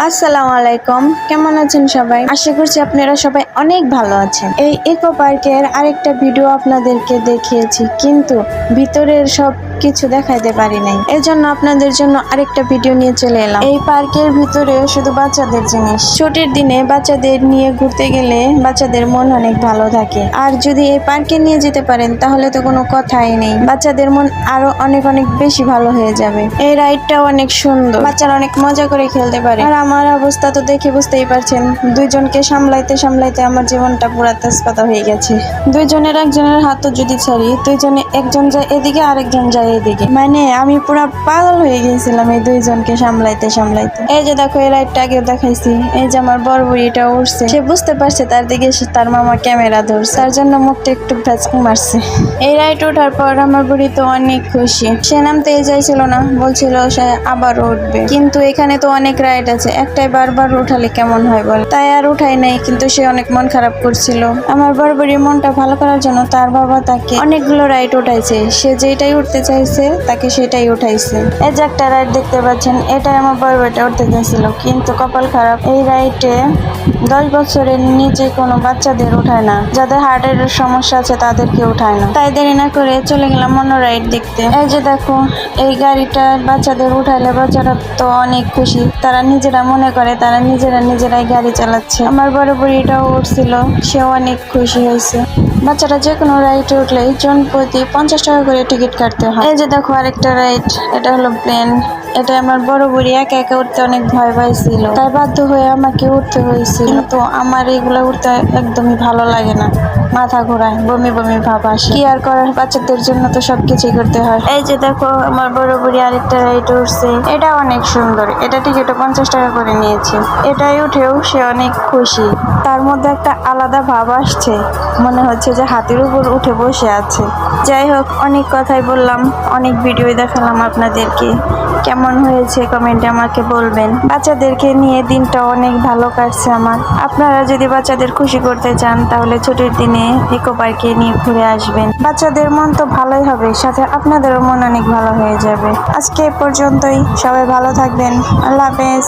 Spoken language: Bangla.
আসসালামু আলাইকুম, কেমন আছেন সবাই? আশা করছি আপনারা সবাই অনেক ভালো আছেন। এই ইকো পার্কের আরেকটা ভিডিও আপনাদেরকে দেখিয়েছি, কিন্তু ভিতরের সব কিছু দেখাইতে পারি নাই। এজন্য আপনাদের জন্য আরেকটা ভিডিও নিয়ে চলে এলাম। এই পার্কের ভিতরে শুধু বাচ্চাদের জিনিস। ছুটির দিনে বাচ্চাদের নিয়ে ঘুরতে গেলে বাচ্চাদের মন অনেক ভালো থাকে। আর যদি এই পার্কে নিয়ে যেতে পারেন তাহলে তো কোনো কথাই নেই, বাচ্চাদের মন আরো অনেক অনেক বেশি ভালো হয়ে যাবে। এই রাইডটাও অনেক সুন্দর, বাচ্চারা অনেক মজা করে খেলতে পারে। আর আমার অবস্থা তো দেখে বুঝতেই পারছেন, দুইজনকে সামলাইতে সামলাইতে আমার জীবনটা পুরা তেজপাতা হয়ে গেছে। দুইজনের একজনের হাতও যদি ছাড়ি, দুইজনে একজন যায় এদিকে আরেকজন যায় এদিকে, মানে আমি পুরা পাগল হয়ে গেছিলাম এই দুইজনকে সামলাইতে সামলাইতে। এই যে দেখো, এই রাইডটা আগেও দেখাইছি। এই যে আমার বড় বুড়িটা উঠছে, সে বুঝতে পারছে তার দিকে তার মামা ক্যামেরা ধরছে, তার জন্য মুখটা একটু ভ্যাচকি মারছে। এই রাইড ওঠার পর আমার বুড়ি তো অনেক খুশি। সে নামতে চাইছিল না, বলছিল সে আবার উঠবে, কিন্তু এখানে তো অনেক রাইড আছে, একটাই বারবার উঠালে কেমন হয় বল, তাই আর উঠাই নাই। কিন্তু সে অনেক মন খারাপ করছিল। আমার বড় বুড়ির মনটা ভালো করার জন্য তার বাবা তাকে অনেকগুলো রাইড উঠাইছে, সে যেটাই উঠতে চাইছে তাকে সেটাই উঠাইছে। এই যে একটা রাইড দেখতে পাচ্ছেন, এটাই আমার বড় বুড়িটা উঠতে চাইছিল, কিন্তু কপাল খারাপ, এই রাইডে 10 বছরের নিচে কোনো বাচ্চাদের উঠায় না, যাদের হার্টের সমস্যা আছে তাদেরকে উঠায় না। তাই দেরি না করে চলে গেলাম অন্য রাইড দেখতে। এই যে দেখো, এই গাড়িটা বাচ্চাদের উঠাইলে বাচ্চারা তো অনেক খুশি, তারা নিজেরা মনে করে তারা নিজেরাই গাড়ি চালাচ্ছে। আমার বড় বুড়িটাও উঠছিল, সেও অনেক খুশি হয়েছে। বাচ্চারা যে কোনো রাইডে উঠলে জন প্রতি 50 টাকা করে টিকিট কাটতে হয়। এই যে দেখো আরেকটা রাইড, এটা হলো প্লেন। এটা আমার বড় বুড়ি একা একা উঠতে অনেক ভয় পাইছিল, তাই বাধ্য হয়ে আমাকে উঠতে হয়েছিল। কিন্তু আমার এগুলো উঠতে একদমই ভালো লাগে না, মাথা ঘোরায়, বমি বমি ভাব আসে। কি আর করার, বাচ্চাদের জন্য তো সবকিছুই করতে হয়। এই যে দেখো, আমার বড় বুড়ি আরেকটা রাইড উঠছে, এটা অনেক সুন্দর। এটা টিকিটও 50 টাকা করে নিয়েছে। এটাই উঠেও সে অনেক খুশি, তার মধ্যে একটা আলাদা ভাব আসছে, মনে হচ্ছে যে হাতির উপর উঠে বসে আছে। যাই হোক, অনেক কথাই বললাম, অনেক ভিডিও দেখালাম আপনাদেরকে। কেমন হয়েছে কমেন্টে আমাকে বলবেন। বাচ্চাদেরকে নিয়ে দিনটা অনেক ভালো কাটছে আমার। আপনারা যদি বাচ্চাদের খুশি করতে চান তাহলে ছুটির দিনে ইকো পার্কে নিয়ে ঘুরে আসবেন। বাচ্চাদের মন তো ভালোই হবে, সাথে আপনাদেরও মন অনেক ভালো হয়ে যাবে। আজকে এ পর্যন্তই, সবাই ভালো থাকবেন। আল্লাহ হাফেজ।